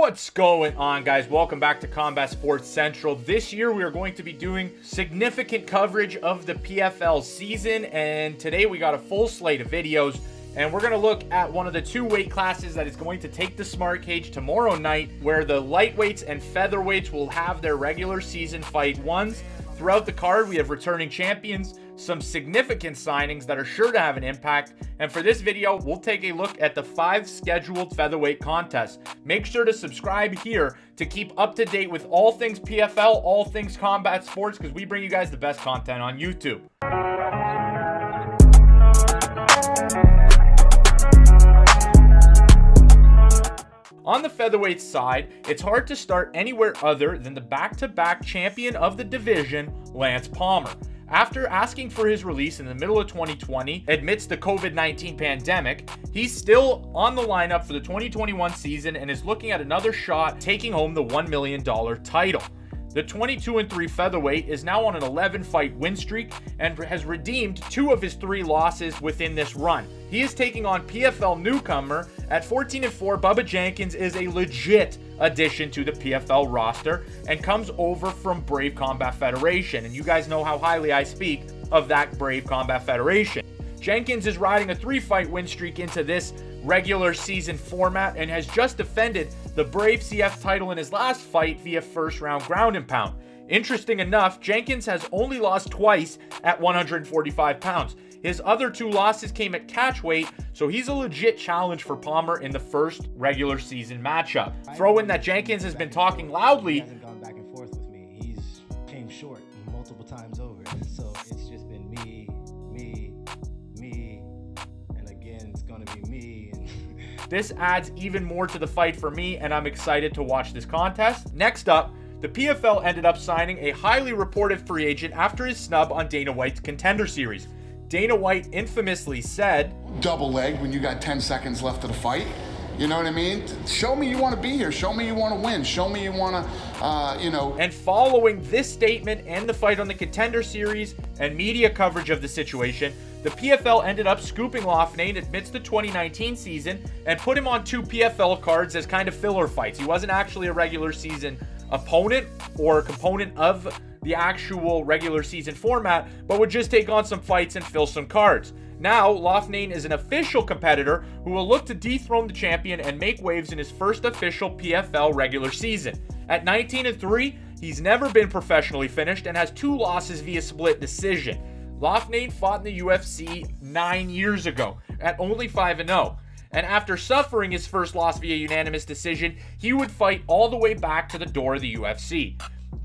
What's going on, guys? Welcome back to Combat Sports Central. This year we are going to be doing significant coverage of the PFL season, and today we got a full slate of videos, and we're going to look at one of the two weight classes that is going to take the Smart Cage tomorrow night, where the lightweights and featherweights will have their regular season fight ones. Throughout the card, we have returning champions, some significant signings that are sure to have an impact, and for this video, we'll take a look at the 5 scheduled featherweight contests. Make sure to subscribe here to keep up to date with all things PFL, all things combat sports, because we bring you guys the best content on YouTube. On the featherweight side, it's hard to start anywhere other than the back-to-back champion of the division, Lance Palmer. After asking for his release in the middle of 2020 amidst the COVID-19 pandemic, he's still on the lineup for the 2021 season and is looking at another shot taking home the $1 million title. The 22-3 featherweight is now on an 11-fight win streak and has redeemed 2 of his 3 losses within this run. He is taking on PFL newcomer at 14-4. Bubba Jenkins is a legit addition to the PFL roster and comes over from Brave Combat Federation. And you guys know how highly I speak of that Brave Combat Federation. Jenkins is riding a 3-fight win streak into this regular season format and has just defended the Brave CF title in his last fight via first round ground and pound. Interesting enough, Jenkins has only lost twice at 145 pounds. His other 2 losses came at catch weight, so he's a legit challenge for Palmer in the first regular season matchup. Throw in that Jenkins has been talking loudly. He hasn't gone back and forth with me. He's came short multiple times over. So it's just been me, and again, it's gonna be me. This adds even more to the fight for me, and I'm excited to watch this contest. Next up, the PFL ended up signing a highly reported free agent after his snub on Dana White's Contender Series. Dana White infamously said, "Double leg when you got 10 seconds left of the fight." You know what I mean? Show me you want to be here. Show me you want to win. Show me you want to, And following this statement and the fight on the Contender Series and media coverage of the situation, the PFL ended up scooping Loughnane amidst the 2019 season and put him on 2 PFL cards as kind of filler fights. He wasn't actually a regular season opponent or a component of the actual regular season format, but would just take on some fights and fill some cards. Now, Loughnane is an official competitor who will look to dethrone the champion and make waves in his first official PFL regular season. At 19-3, he's never been professionally finished and has 2 losses via split decision. Loughnane fought in the UFC 9 years ago at only 5-0. And after suffering his first loss via unanimous decision, he would fight all the way back to the door of the UFC.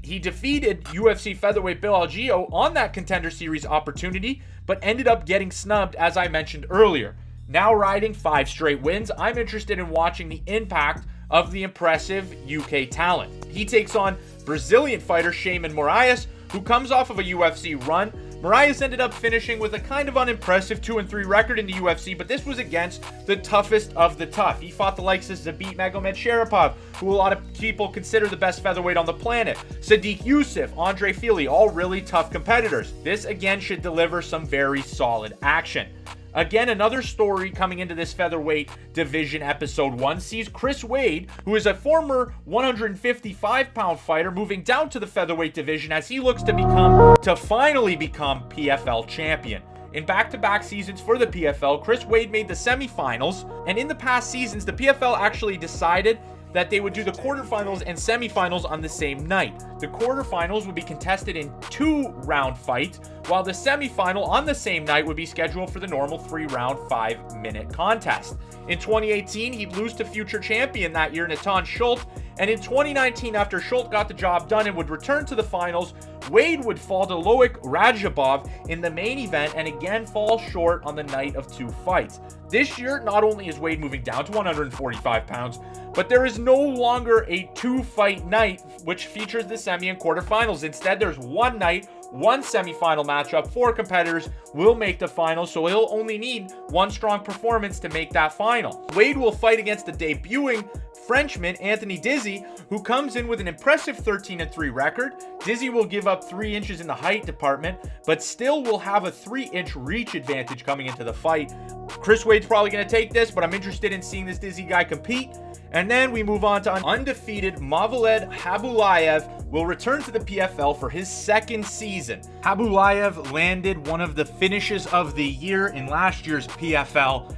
He defeated UFC featherweight Bill Algeo on that Contender Series opportunity, but ended up getting snubbed, as I mentioned earlier. Now riding 5 straight wins, I'm interested in watching the impact of the impressive UK talent. He takes on Brazilian fighter Sheymon Moraes, who comes off of a UFC run. Moraes ended up finishing with a kind of unimpressive 2-3 record in the UFC, but this was against the toughest of the tough. He fought the likes of Zabit Magomedsharipov, who a lot of people consider the best featherweight on the planet, Sadiq Youssef, Andre Fili, all really tough competitors. This again should deliver some very solid action. Again, another story coming into this featherweight division episode 1 sees Chris Wade, who is a former 155-pound fighter, moving down to the featherweight division as he looks to finally become PFL champion. In back-to-back seasons for the PFL, Chris Wade made the semifinals, and in the past seasons, the PFL actually decided that they would do the quarterfinals and semifinals on the same night. The quarterfinals would be contested in 2-round fights, while the semifinal on the same night would be scheduled for the normal 3-round 5-minute contest. In 2018, he'd lose to future champion that year, Natan Schulte, and in 2019, after Schulte got the job done and would return to the finals, Wade would fall to Loik Radzhabov in the main event and again fall short on the night of 2 fights. This year, not only is Wade moving down to 145 pounds, but there is no longer a 2-fight night which features the semi and quarterfinals. Instead, there's 1 night, 1 semifinal matchup. 4 competitors will make the final, so he'll only need 1 strong performance to make that final. Wade will fight against the debuting Frenchman Anthony Dizy, who comes in with an impressive 13-3 record. Dizy will give up 3 inches in the height department, but still will have a 3-inch reach advantage coming into the fight. Chris Wade's probably going to take this, but I'm interested in seeing this Dizy guy compete. And then we move on to undefeated Movlid Khaybulaev will return to the PFL for his second season. Khaybulaev landed one of the finishes of the year in last year's PFL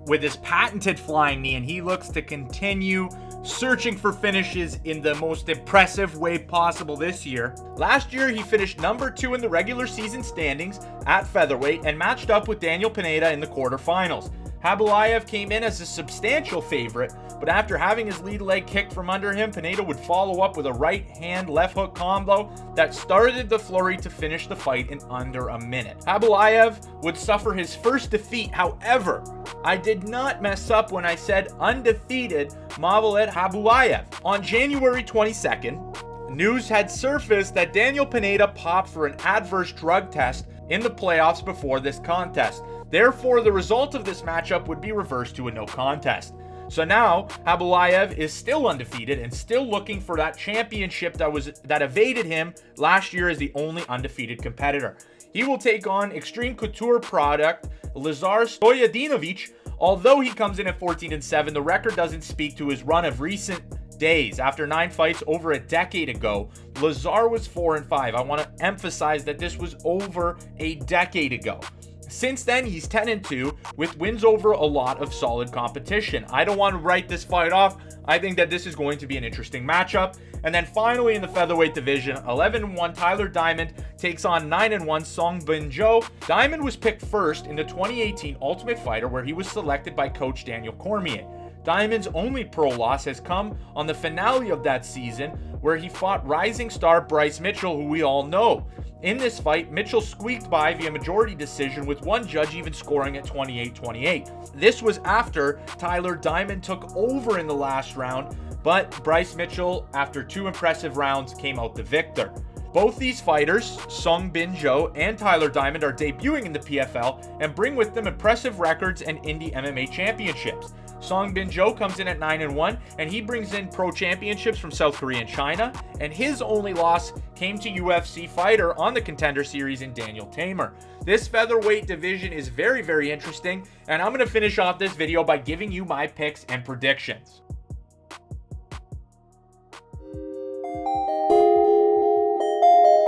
with his patented flying knee, and he looks to continue searching for finishes in the most impressive way possible this year. Last year, he finished number 2 in the regular season standings at featherweight and matched up with Daniel Pineda in the quarterfinals. Khaybulaev came in as a substantial favorite, but after having his lead leg kicked from under him, Pineda would follow up with a right hand left hook combo that started the flurry to finish the fight in under a minute. Khaybulaev would suffer his first defeat. However, I did not mess up when I said undefeated Movlid Khaybulaev. On January 22nd, news had surfaced that Daniel Pineda popped for an adverse drug test in the playoffs before this contest. Therefore, the result of this matchup would be reversed to a no contest. So now, Khaybulaev is still undefeated and still looking for that championship that evaded him last year as the only undefeated competitor. He will take on Extreme Couture product Lazar Stojadinovic. Although he comes in at 14-7, the record doesn't speak to his run of recent days. After 9 fights over a decade ago, Lazar was 4-5. I want to emphasize that this was over a decade ago. Since then, he's 10-2 with wins over a lot of solid competition. I don't want to write this fight off. I think that this is going to be an interesting matchup. And then finally in the featherweight division, 11-1 Tyler Diamond takes on 9-1 Sungbin. Diamond was picked first in the 2018 Ultimate Fighter, where he was selected by coach Daniel Cormier. Diamond's only pro loss has come on the finale of that season, where he fought rising star Bryce Mitchell, who we all know. In this fight, Mitchell squeaked by via majority decision, with one judge even scoring at 28-28. This was after Tyler Diamond took over in the last round, but Bryce Mitchell, after 2 impressive rounds, came out the victor. Both these fighters, Sungbin and Tyler Diamond, are debuting in the PFL and bring with them impressive records and indie MMA championships. Sungbin comes in at 9-1, and he brings in pro championships from South Korea and China, and his only loss came to UFC fighter on the Contender Series in Daniel Tamer. This featherweight division is very, very interesting, and I'm going to finish off this video by giving you my picks and predictions.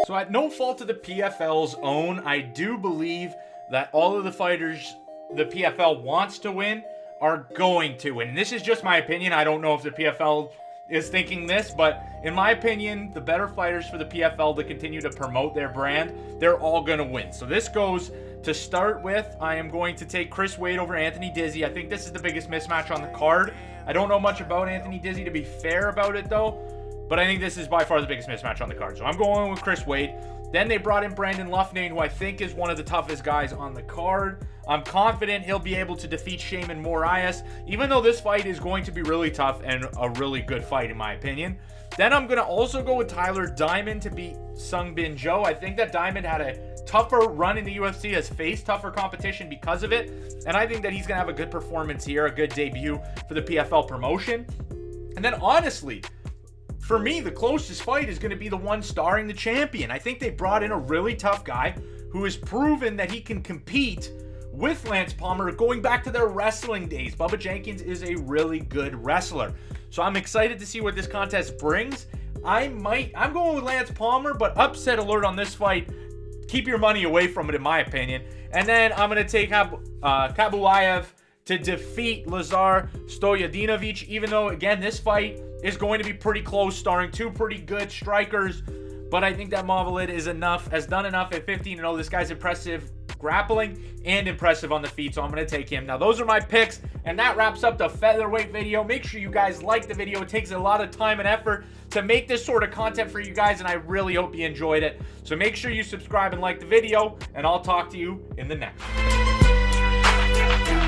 So at no fault of the PFL's own, I do believe that all of the fighters the PFL wants to win are going to win. And this is just my opinion. I don't know if the PFL is thinking this, but in my opinion, the better fighters for the PFL to continue to promote their brand, they're all going to win. So this goes to start with, I am going to take Chris Wade over Anthony Dizy. I think this is the biggest mismatch on the card. I don't know much about Anthony Dizy, to be fair about it though, but I think this is by far the biggest mismatch on the card. So I'm going with Chris Wade. Then they brought in Brandon Loughnane, who I think is one of the toughest guys on the card. I'm confident he'll be able to defeat Sheymon Moraes, even though this fight is going to be really tough and a really good fight in my opinion. Then I'm going to also go with Tyler Diamond to beat Sungbin. I think that Diamond had a tougher run in the UFC, has faced tougher competition because of it, and I think that he's going to have a good performance here, a good debut for the PFL promotion. And then honestly, for me, the closest fight is going to be the one starring the champion. I think they brought in a really tough guy who has proven that he can compete with Lance Palmer going back to their wrestling days. Bubba Jenkins is a really good wrestler. So I'm excited to see what this contest brings. I'm going with Lance Palmer, but upset alert on this fight. Keep your money away from it, in my opinion. And then I'm going to take Khaybulaev to defeat Lazar Stojadinovic, even though, again, this fight is going to be pretty close, starring 2 pretty good strikers. But I think that Movlid has done enough at 15-0. This guy's impressive grappling and impressive on the feet, so I'm going to take him. Now, those are my picks, and that wraps up the featherweight video. Make sure you guys like the video. It takes a lot of time and effort to make this sort of content for you guys, and I really hope you enjoyed it. So make sure you subscribe and like the video, and I'll talk to you in the next one.